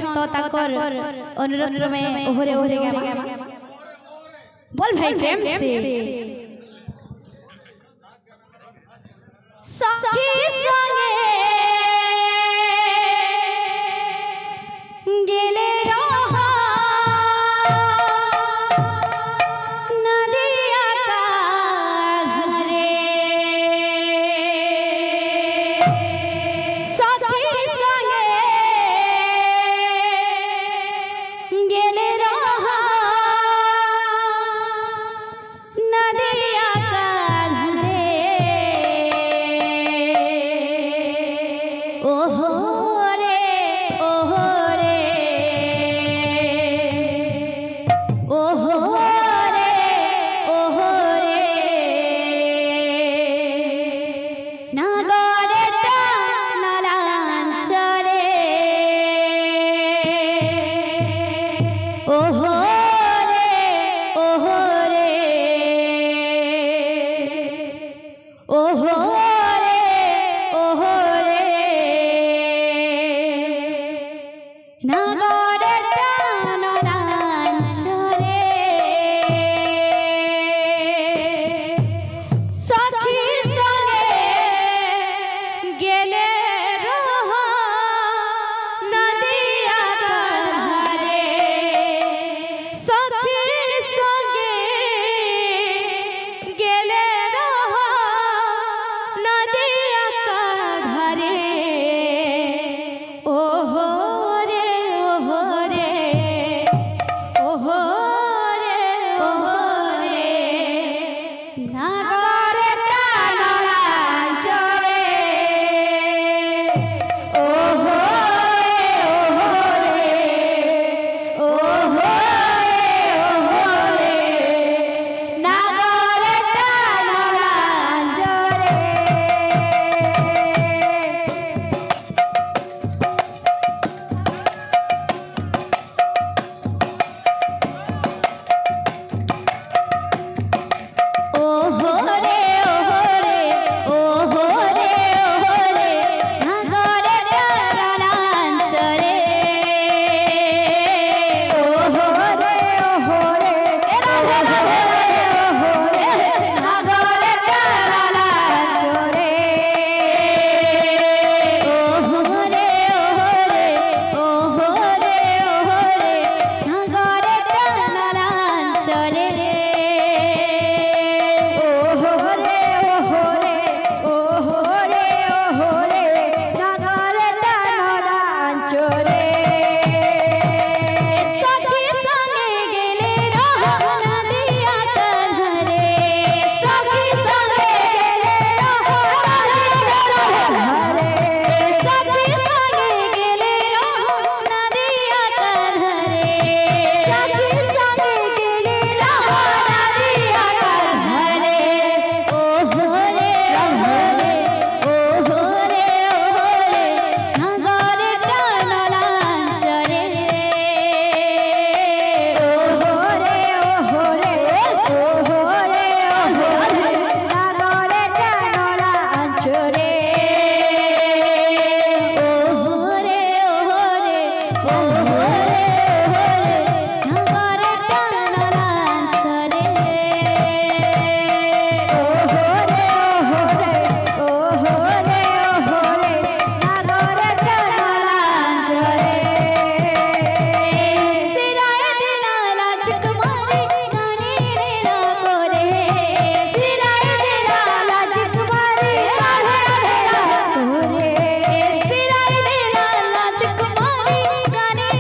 तो ताकर अनुरोध में ओहरे ओहरे गामा बोल भाई प्रेम से सखी संगे गेले रहा नदिया का धरे सखी संगे गेले रहा नदिया का धरे ओहो रे ओहो रे ओहो रे ओहो रे नागरे टानलांचरे ओहो रे ओहो रे ओहो रे ओहो रे नागरे टानलांचरे सखी संगे गेले रहा नदिया का धरे सखी संगे गेले रहा नदिया का धरे ओहो रे ओहो रे ओहो रे ओहो रे नागरे टानलांचरे ओहो रे ओहो रे ओहो रे नागरे टानलांचरे ओहो रे ओहो रे ओहो रे ओहो रे नागरे टानलांचरे ओहो रे ओहो रे राधे राधे ओहो रे नागरे टानलांचरे ओहो रे ओहो रे ओहो रे ओहो रे नागरे टानलांचरे ओहो रे ओहो रे ओहो रे ओहो रे नागरे टानलांचरे सखी संगे गेले रहा नदिया का धरे सखी संगे गेले रहा धरे सखी संगे गेले रहा नदिया का धरे सखी संगे गेले रहा नदिया का धरे ओहो रे ओहो रे ओहो रे ओहो रे नागरे टानलांचरे ओहो रे ओहो रे ओहो रे ओहो रे नागरे टानलांचरे ओहो रे ओहो रे ओहो रे ओहो रे नागरे टानलांचरे ओहो रे ओहो रे ओहो रे ओहो रे नागरे टानलांचरे सिराय दिला राजकुमारी गाने रे ना कोरे सिराय दिला राजकुमारी राधे राधे कोरे सिराय दिला राजकुमारी गाने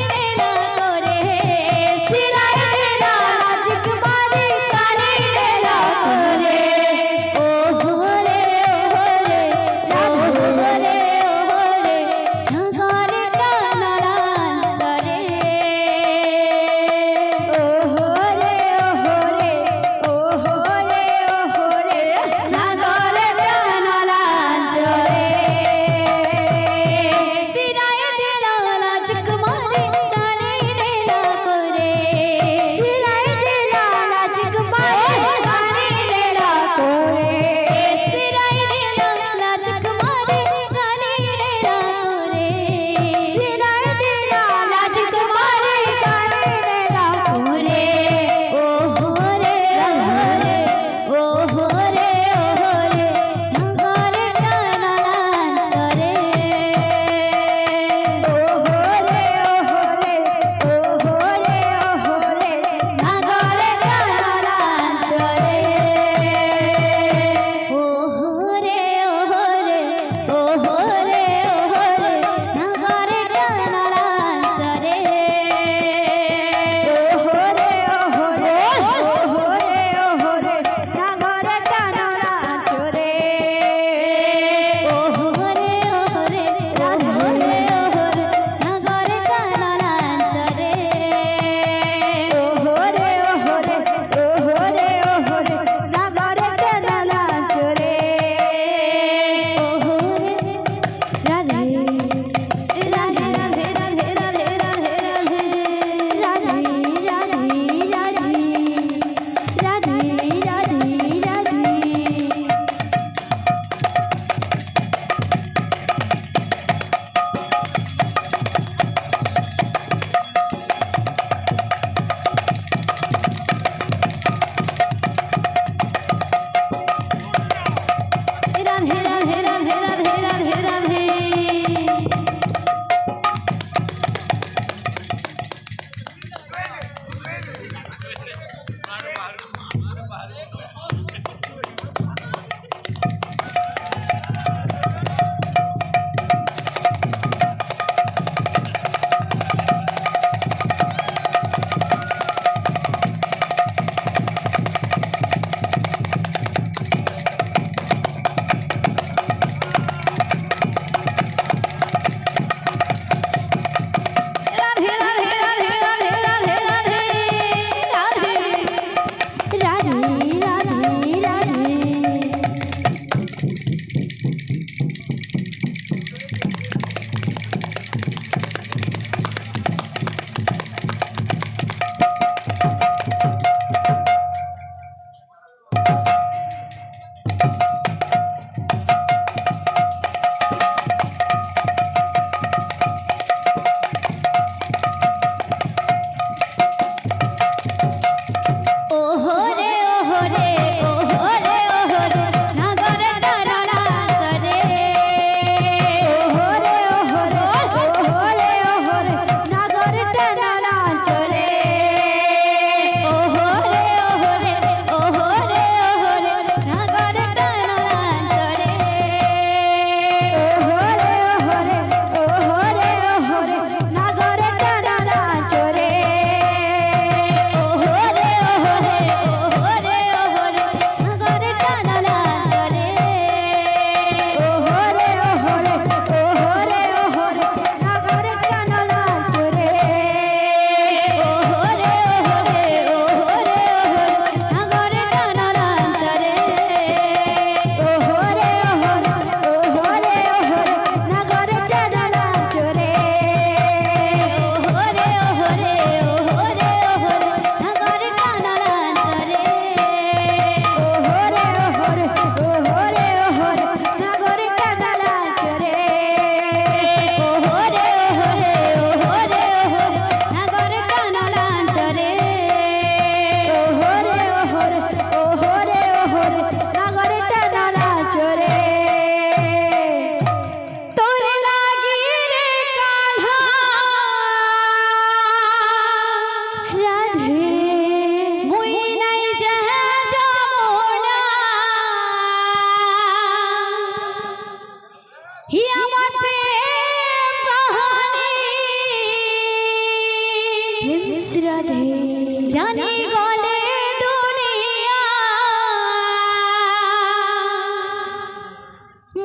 राधे जाने गले दुनिया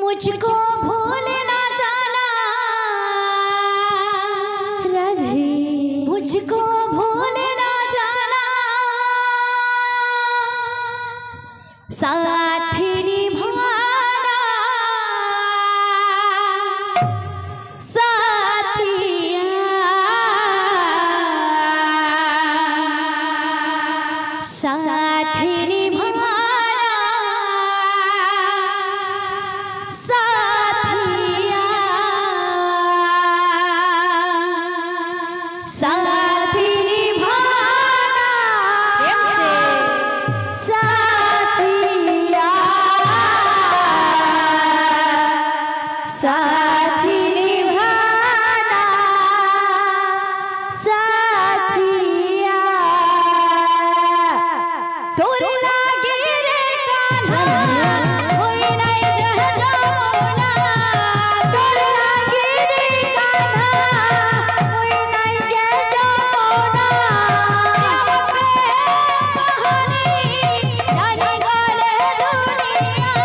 मुझको भूल ना जाना राधे मुझको भूल ना जाना साथ निभाना साथ निभाना साथिया साथ निभाना प्रेम से साथिया साथ निभाना साथिया तोर लागे रे कान्हा कोई नहीं जहरा मोना तोर लागे रे कान्हा कोई नहीं जहरा मोना कहानी जाने गले दुनिया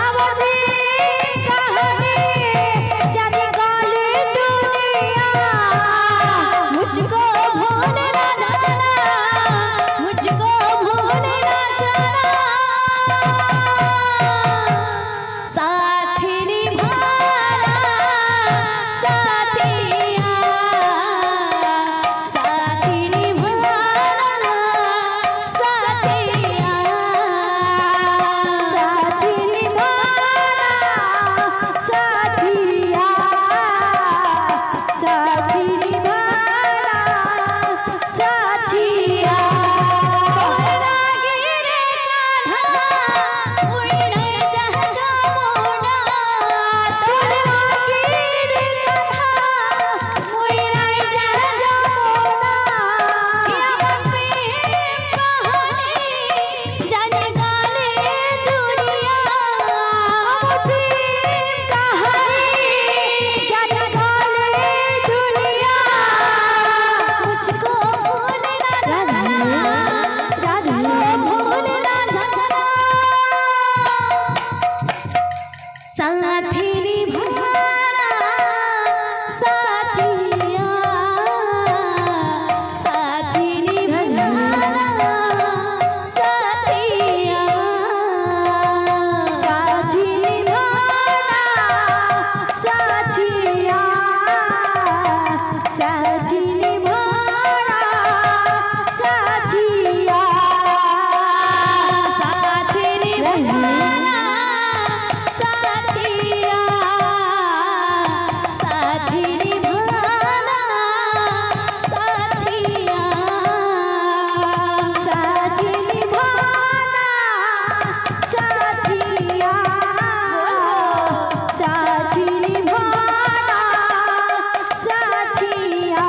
अब भी कहानी जाने गले दुनिया मुझको भूल ना जाना मुझको भूल ना जाना साथ निभाना साथिया साथ निभाना साथिया साथ निभाना साथिया साथ निभाना साथिया तोर लागे रे कान्हा कोई नहीं जहरा मोना तोर लागे रे कान्हा कोई नहीं जहरा मोना कियामत में कहानी जाने गले दुनिया अब भी कहानी जाने गले दुनिया मुझको भूल ना जाना राधा भूल ना जाना साथ निभाना साथिया साथ निभाना साथिया साथ निभाना साथिया साथ निभाना साथिया साथ निभाना साथिया साथ निभाना साथिया साथ निभाना साथिया साथ निभाना साथिया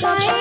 পায়ে